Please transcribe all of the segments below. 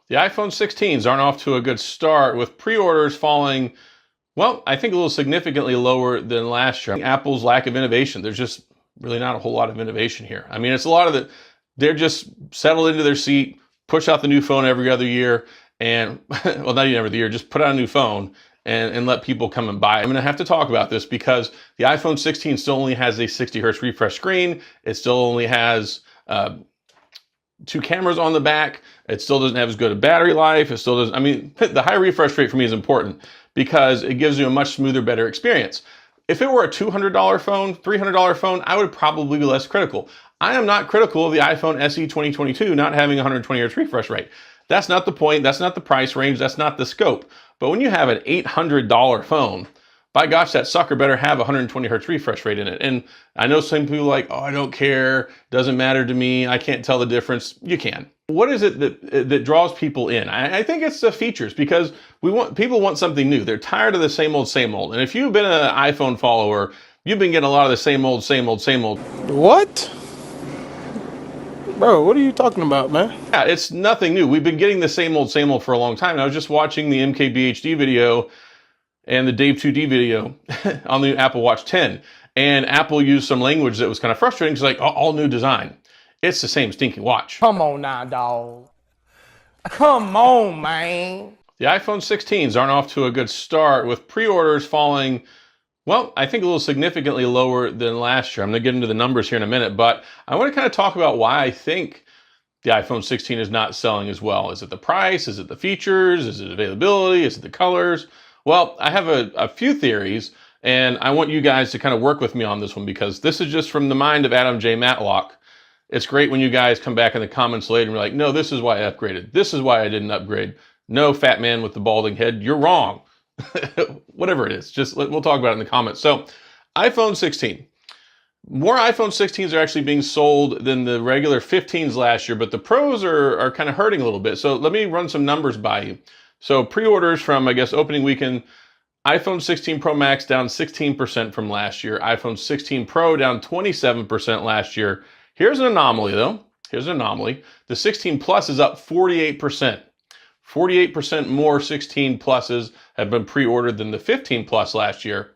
The iPhone 16s aren't off to a good start, with pre-orders falling, well, I think a little significantly lower than last year. Apple's lack of innovation. There's just really not a whole lot of innovation here. I mean, it's a lot of they're just settled into their seat, push out the new phone every other year, and, well, not even every other year, just put out a new phone and let people come and buy it. I'm gonna have to talk about this because the iPhone 16 still only has a 60 hertz refresh screen. It still only has 2 cameras on the back. It still doesn't have as good a battery life. It still doesn't, I mean, the high refresh rate for me is important because it gives you a much smoother, better experience. If it were a $200 phone, $300 phone, I would probably be less critical. I am not critical of the iPhone SE 2022 not having 120 hertz refresh rate. That's not the point. That's not the price range. That's not the scope. But when you have an $800 phone, by gosh, that sucker better have 120 hertz refresh rate in it. And I know some people are like, oh, I don't care. Doesn't matter to me. I can't tell the difference. You can. What is it that draws people in? I think it's the features, because people want something new. They're tired of the same old, same old. And if you've been an iPhone follower, you've been getting a lot of the same old, same old, same old. What? Bro, what are you talking about, man? Yeah, it's nothing new. We've been getting the same old for a long time. And I was just watching the MKBHD video and the Dave 2D video on the Apple Watch 10. And Apple used some language that was kind of frustrating. It's like, all new design. It's the same stinking watch. Come on now, dog. Come on, man. The iPhone 16s aren't off to a good start, with pre-orders falling, well, I think a little significantly lower than last year. I'm going to get into the numbers here in a minute, but I want to kind of talk about why I think the iPhone 16 is not selling as well. Is it the price? Is it the features? Is it availability? Is it the colors? Well, I have a few theories, and I want you guys to kind of work with me on this one, because this is just from the mind of Adam J. Matlock. It's great when you guys come back in the comments later and be like, no, this is why I upgraded. This is why I didn't upgrade. No, fat man with the balding head, you're wrong. Whatever it is, we'll talk about it in the comments. So, iPhone 16. More iPhone 16s are actually being sold than the regular 15s last year, but the Pros are kind of hurting a little bit. So let me run some numbers by you. So pre-orders from, I guess, opening weekend, iPhone 16 Pro Max down 16% from last year. iPhone 16 Pro down 27% last year. Here's an anomaly, though. Here's an anomaly. The 16 Plus is up 48%. 48% more 16 Pluses have been pre-ordered than the 15 Plus last year.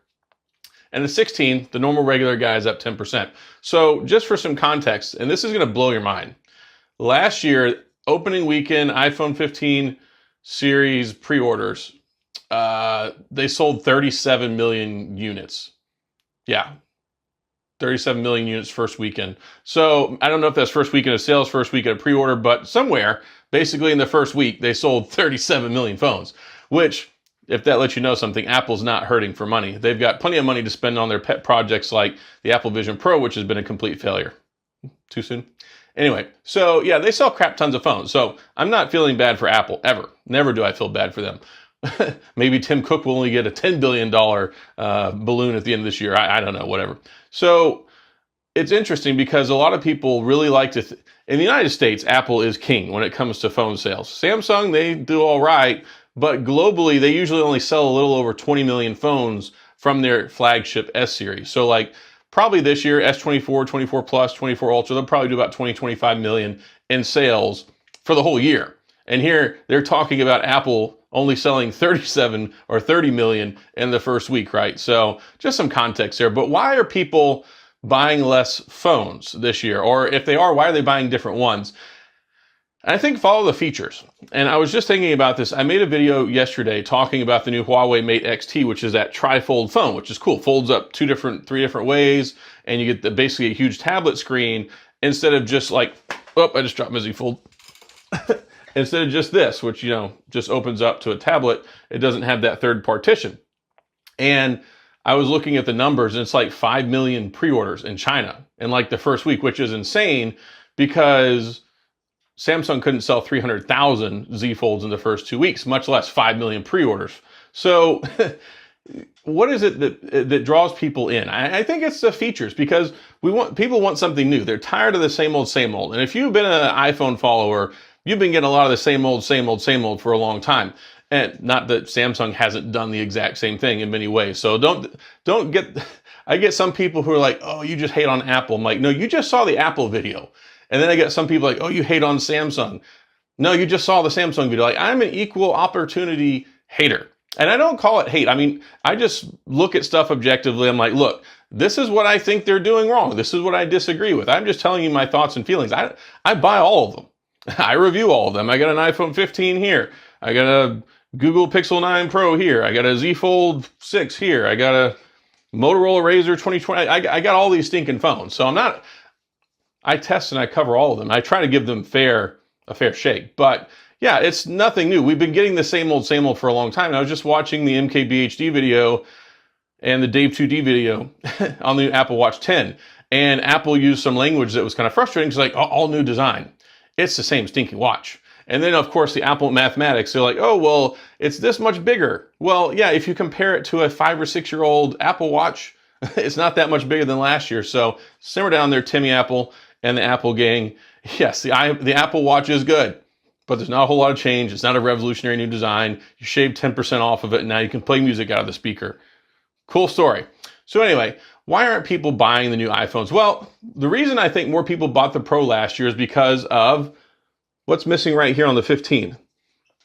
And the 16, the normal regular guy, is up 10%. So just for some context, and this is going to blow your mind. Last year, opening weekend, iPhone 15 series pre-orders, they sold 37 million units. Yeah, 37 million units first weekend. So I don't know if that's first weekend of sales, first weekend of pre-order, but somewhere, basically in the first week, they sold 37 million phones, which, if that lets you know something, Apple's not hurting for money. They've got plenty of money to spend on their pet projects like the Apple Vision Pro, which has been a complete failure. Too soon? Anyway, so yeah, they sell crap tons of phones. So I'm not feeling bad for Apple, ever. Never do I feel bad for them. Maybe Tim Cook will only get a $10 billion balloon at the end of this year. I don't know, whatever. So it's interesting because a lot of people really like to, in the United States, Apple is king when it comes to phone sales. Samsung, they do all right, but globally, they usually only sell a little over 20 million phones from their flagship S series. So like probably this year, S24, 24 Plus, 24 Ultra, they'll probably do about 20, 25 million in sales for the whole year. And here they're talking about Apple only selling 37 or 30 million in the first week, right? So just some context there. But why are people buying less phones this year? Or if they are, why are they buying different ones? I think follow the features. And I was just thinking about this. I made a video yesterday talking about the new Huawei Mate XT, which is that tri-fold phone, which is cool. Folds up three different ways, and you get basically a huge tablet screen instead of just like, oh, I just dropped my Z Fold. Instead of just this, which, just opens up to a tablet, it doesn't have that third partition. And I was looking at the numbers, and it's like 5 million pre-orders in China in like the first week, which is insane because Samsung couldn't sell 300,000 Z Folds in the first 2 weeks, much less 5 million pre-orders. So what is it that draws people in? I think it's the features, because people want something new. They're tired of the same old, same old. And if you've been an iPhone follower, you've been getting a lot of the same old, same old, same old for a long time. And not that Samsung hasn't done the exact same thing in many ways. So I get some people who are like, oh, you just hate on Apple. I'm like, no, you just saw the Apple video. And then I get some people like, oh, you hate on Samsung. No, you just saw the Samsung video. Like, I'm an equal opportunity hater. And I don't call it hate. I mean, I just look at stuff objectively. I'm like, look, this is what I think they're doing wrong. This is what I disagree with. I'm just telling you my thoughts and feelings. I buy all of them. I review all of them. I got an iPhone 15 here. I got a Google Pixel 9 Pro here. I got a Z Fold 6 here. I got a Motorola Razr 2020. I got all these stinking phones. So I test and I cover all of them. I try to give them a fair shake. But yeah, it's nothing new. We've been getting the same old for a long time. And I was just watching the MKBHD video and the Dave 2D video on the Apple Watch 10. And Apple used some language that was kind of frustrating. It's like, all new design. It's the same stinking watch. And then, of course, the Apple mathematics, they're like, oh, well, it's this much bigger. Well, yeah, if you compare it to a 5 or 6 year old Apple Watch, it's not that much bigger than last year. So simmer down there, Timmy Apple and the Apple gang. Yes, the Apple Watch is good, but there's not a whole lot of change. It's not a revolutionary new design. You shave 10% off of it, and now you can play music out of the speaker. Cool story. So anyway, why aren't people buying the new iPhones? Well, the reason I think more people bought the Pro last year is because of what's missing right here on the 15,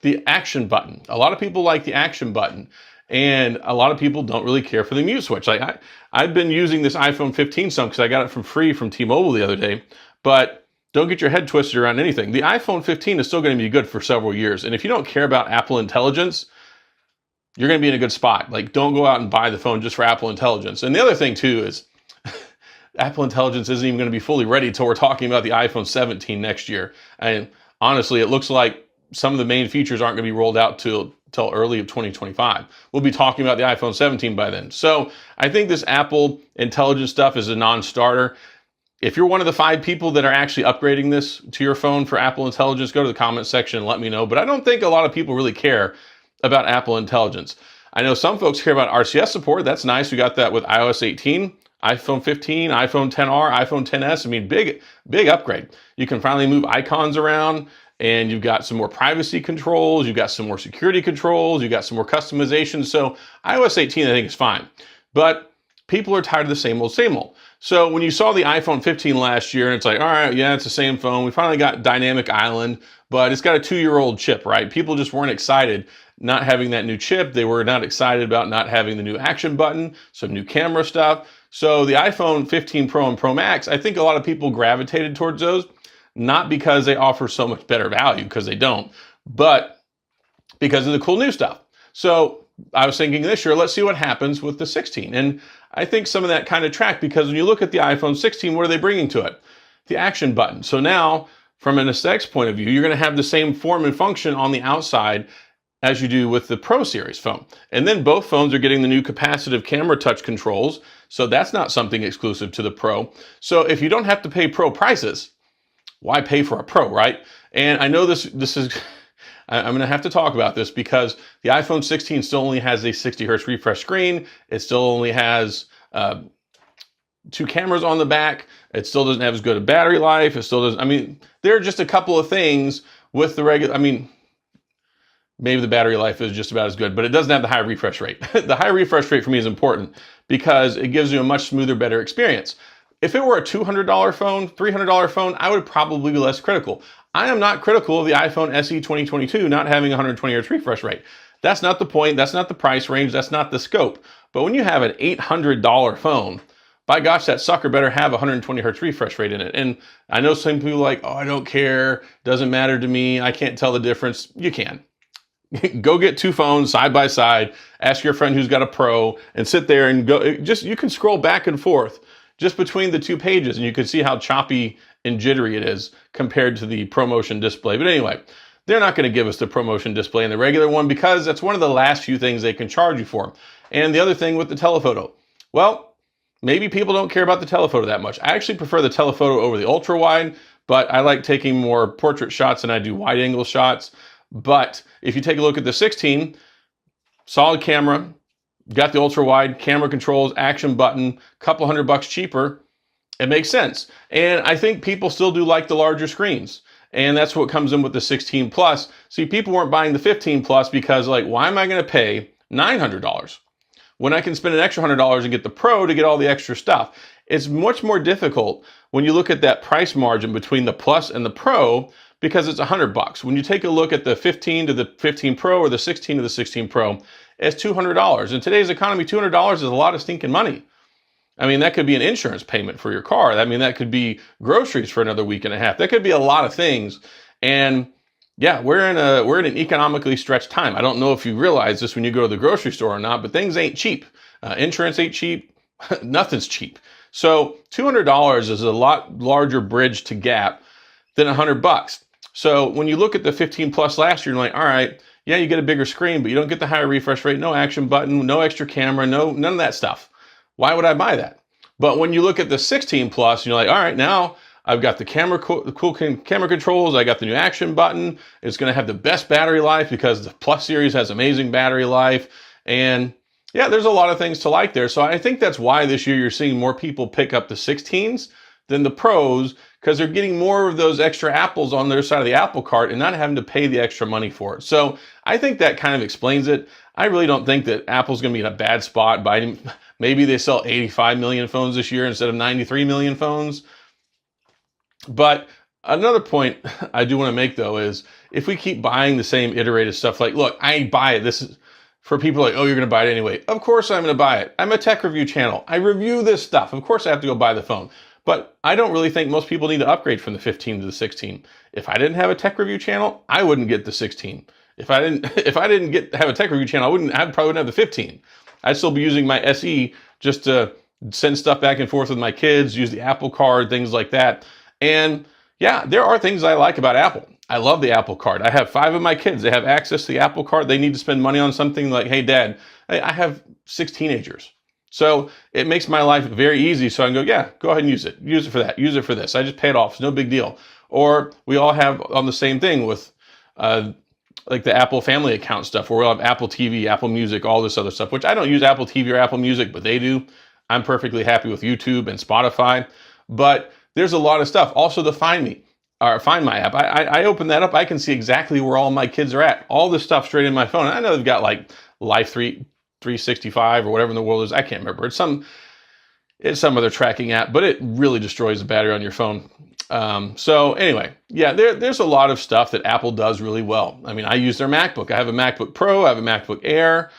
the action button. A lot of people like the action button, and a lot of people don't really care for the mute switch. Like I've been using this iPhone 15 some because I got it for free from T-Mobile the other day, but don't get your head twisted around anything. The iPhone 15 is still going to be good for several years, and if you don't care about Apple Intelligence, you're going to be in a good spot. Like, don't go out and buy the phone just for Apple Intelligence. And the other thing too is Apple Intelligence isn't even going to be fully ready until we're talking about the iPhone 17 next year. And honestly, it looks like some of the main features aren't going to be rolled out till early of 2025. We'll be talking about the iPhone 17 by then. So I think this Apple Intelligence stuff is a non-starter. If you're one of the 5 people that are actually upgrading this to your phone for Apple Intelligence, go to the comment section and let me know. But I don't think a lot of people really care about Apple Intelligence. I know some folks care about RCS support. That's nice. We got that with iOS 18. iPhone 15, iPhone 10R, iPhone 10s. I mean, big upgrade. You can finally move icons around, and you've got some more privacy controls. You've got some more security controls. You've got some more customization. So iOS 18, I think, is fine. But people are tired of the same old. So when you saw the iPhone 15 last year, and it's like, all right, yeah, it's the same phone. We finally got Dynamic Island, but it's got a 2-year-old chip, right? People just weren't excited not having that new chip. They were not excited about not having the new action button, some new camera stuff. So the iPhone 15 Pro and Pro Max, I think a lot of people gravitated towards those, not because they offer so much better value, because they don't, but because of the cool new stuff. So I was thinking this year, let's see what happens with the 16. And I think some of that kind of tracked, because when you look at the iPhone 16, what are they bringing to it? The action button. So now, from an aesthetics point of view, you're going to have the same form and function on the outside as you do with the Pro Series phone. And then both phones are getting the new capacitive camera touch controls. So that's not something exclusive to the Pro. So if you don't have to pay Pro prices, why pay for a Pro, right? And I know this is, I'm going to have to talk about this, because the iPhone 16 still only has a 60 hertz refresh screen. It still only has 2 cameras on the back. It still doesn't have as good a battery life. It still doesn't, I mean, there are just a couple of things with the regular, I mean, maybe the battery life is just about as good, but it doesn't have the high refresh rate. The high refresh rate for me is important because it gives you a much smoother, better experience. If it were a $200 phone, $300 phone, I would probably be less critical. I am not critical of the iPhone SE 2022 not having 120 hertz refresh rate. That's not the point. That's not the price range. That's not the scope. But when you have an $800 phone, by gosh, that sucker better have 120 hertz refresh rate in it. And I know some people are like, oh, I don't care. Doesn't matter to me. I can't tell the difference. You can. Go get 2 phones side by side, ask your friend who's got a Pro, and sit there and go, you can scroll back and forth just between the 2 pages, and you can see how choppy and jittery it is compared to the ProMotion display. But anyway, they're not going to give us the ProMotion display in the regular one, because that's one of the last few things they can charge you for. And the other thing with the telephoto, well, maybe people don't care about the telephoto that much. I actually prefer the telephoto over the ultra wide, but I like taking more portrait shots than I do wide angle shots. But if you take a look at the 16, solid camera, got the ultra wide, camera controls, action button, couple $100 cheaper, it makes sense. And I think people still do like the larger screens. And that's what comes in with the 16 Plus. See, people weren't buying the 15 Plus because, like, why am I going to pay $900 when I can spend an extra $100 and get the Pro to get all the extra stuff? It's much more difficult when you look at that price margin between the Plus and the Pro, because it's $100. When you take a look at the 15 to the 15 Pro or the 16 to the 16 Pro, it's $200. In today's economy, $200 is a lot of stinking money. I mean, that could be an insurance payment for your car. I mean, that could be groceries for another week and a half. That could be a lot of things. And yeah, we're in an economically stretched time. I don't know if you realize this when you go to the grocery store or not, but things ain't cheap. Insurance ain't cheap. Nothing's cheap. So $200 is a lot larger bridge to gap than $100. So when you look at the 15 Plus last year, you're like, all right, yeah, you get a bigger screen, but you don't get the higher refresh rate, no action button, no extra camera, none of that stuff. Why would I buy that? But when you look at the 16 Plus, you're like, all right, now I've got the cool camera controls. I got the new action button. It's going to have the best battery life because the Plus series has amazing battery life. And yeah, there's a lot of things to like there. So I think that's why this year you're seeing more people pick up the 16s than the Pros, because they're getting more of those extra apples on their side of the apple cart and not having to pay the extra money for it. So I think that kind of explains it. I really don't think that Apple's going to be in a bad spot. Maybe they sell 85 million phones this year instead of 93 million phones. But another point I do want to make, though, is if we keep buying the same iterative stuff, like, look, I buy it. This is for people like, oh, you're going to buy it anyway. Of course I'm going to buy it. I'm a tech review channel. I review this stuff. Of course I have to go buy the phone. But I don't really think most people need to upgrade from the 15 to the 16. If I didn't have a tech review channel, I wouldn't get the 16. If I didn't have a tech review channel, I probably wouldn't have the 15. I'd still be using my SE just to send stuff back and forth with my kids, use the Apple Card, things like that. And yeah, there are things I like about Apple. I love the Apple Card. I have 5 of my kids. They have access to the Apple Card. They need to spend money on something like, hey, Dad, I have 6 teenagers. So it makes my life very easy. So I can go, yeah, go ahead and use it. Use it for that. Use it for this. I just pay it off. It's no big deal. Or we all have on the same thing with like the Apple family account stuff, where we'll have Apple TV, Apple Music, all this other stuff, which I don't use Apple TV or Apple Music, but they do. I'm perfectly happy with YouTube and Spotify. But there's a lot of stuff. Also the Find My app. I open that up. I can see exactly where all my kids are at. All this stuff straight in my phone. I know they've got like Life 365 or whatever in the world is. I can't remember. It's some other tracking app, but it really destroys the battery on your phone. So anyway, yeah, there's a lot of stuff that Apple does really well. I mean, I use their MacBook. I have a MacBook Pro. I have a MacBook Air.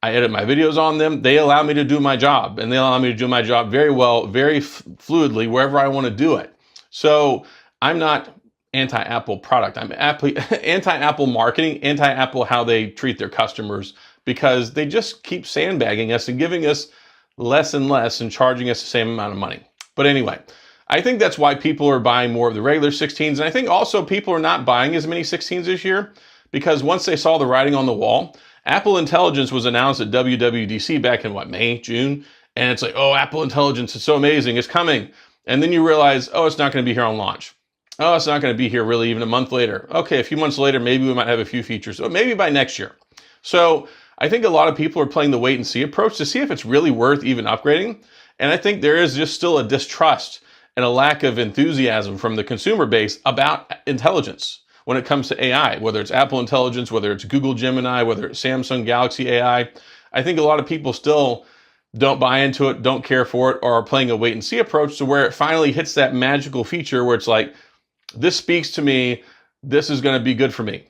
I edit my videos on them. They allow me to do my job, and they allow me to do my job very well, very fluidly, wherever I want to do it. So I'm not anti-Apple product. I'm anti-Apple marketing, anti-Apple how they treat their customers, because they just keep sandbagging us and giving us less and less and charging us the same amount of money. But anyway, I think that's why people are buying more of the regular 16s. And I think also people are not buying as many 16s this year, because once they saw the writing on the wall, Apple Intelligence was announced at WWDC back in May, June. And it's like, oh, Apple Intelligence is so amazing. It's coming. And then you realize, oh, it's not going to be here on launch. Oh, it's not going to be here really even a month later. Okay, a few months later, maybe we might have a few features. Or maybe by next year. So I think a lot of people are playing the wait and see approach to see if it's really worth even upgrading. And I think there is just still a distrust and a lack of enthusiasm from the consumer base about intelligence when it comes to AI, whether it's Apple Intelligence, whether it's Google Gemini, whether it's Samsung Galaxy AI. I think a lot of people still don't buy into it, don't care for it, or are playing a wait and see approach to where it finally hits that magical feature where it's like, this speaks to me, this is going to be good for me.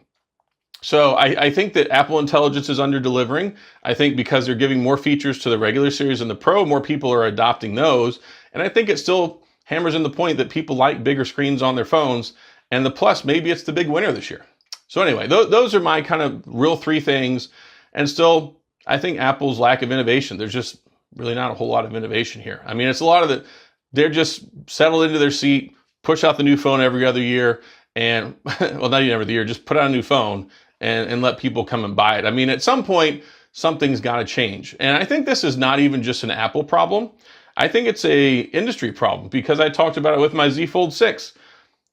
So I think that Apple Intelligence is under delivering. I think because they're giving more features to the regular series and the Pro, more people are adopting those. And I think it still hammers in the point that people like bigger screens on their phones. And the Plus, maybe it's the big winner this year. So anyway, those are my kind of real 3 things. And still, I think Apple's lack of innovation. There's just really not a whole lot of innovation here. I mean, it's a lot of they're just settled into their seat, push out the new phone every other year, and, well, not even every other year, just put out a new phone and let people come and buy it. I mean, at some point, something's got to change. And I think this is not even just an Apple problem. I think it's a industry problem, because I talked about it with my Z Fold 6.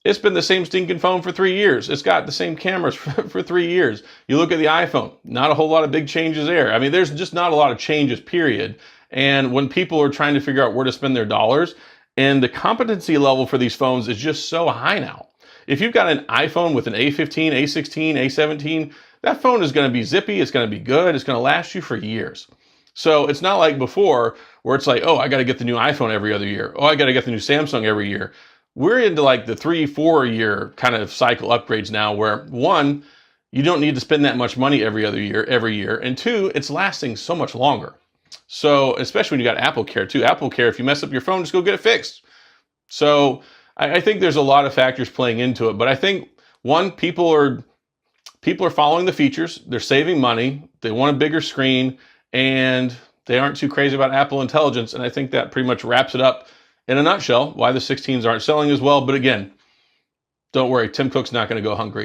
It's been the same stinking phone for 3 years. It's got the same cameras for 3 years. You look at the iPhone, not a whole lot of big changes there. I mean, there's just not a lot of changes, period. And when people are trying to figure out where to spend their dollars, and the competency level for these phones is just so high now. If you've got an iPhone with an A15, A16, A17, that phone is going to be zippy, it's going to be good, it's going to last you for years. So it's not like before where it's like, oh, I got to get the new iPhone every other year. Oh, I got to get the new Samsung every year. we're into like the 3-4 year kind of cycle upgrades now, where one, you don't need to spend that much money every year, and two, it's lasting so much longer. So especially when you got Apple Care too. Apple Care, if you mess up your phone, just go get it fixed. So I think there's a lot of factors playing into it, but I think one, people are following the features, they're saving money, they want a bigger screen, and they aren't too crazy about Apple Intelligence. And I think that pretty much wraps it up in a nutshell, why the 16s aren't selling as well. But again, don't worry, Tim Cook's not going to go hungry.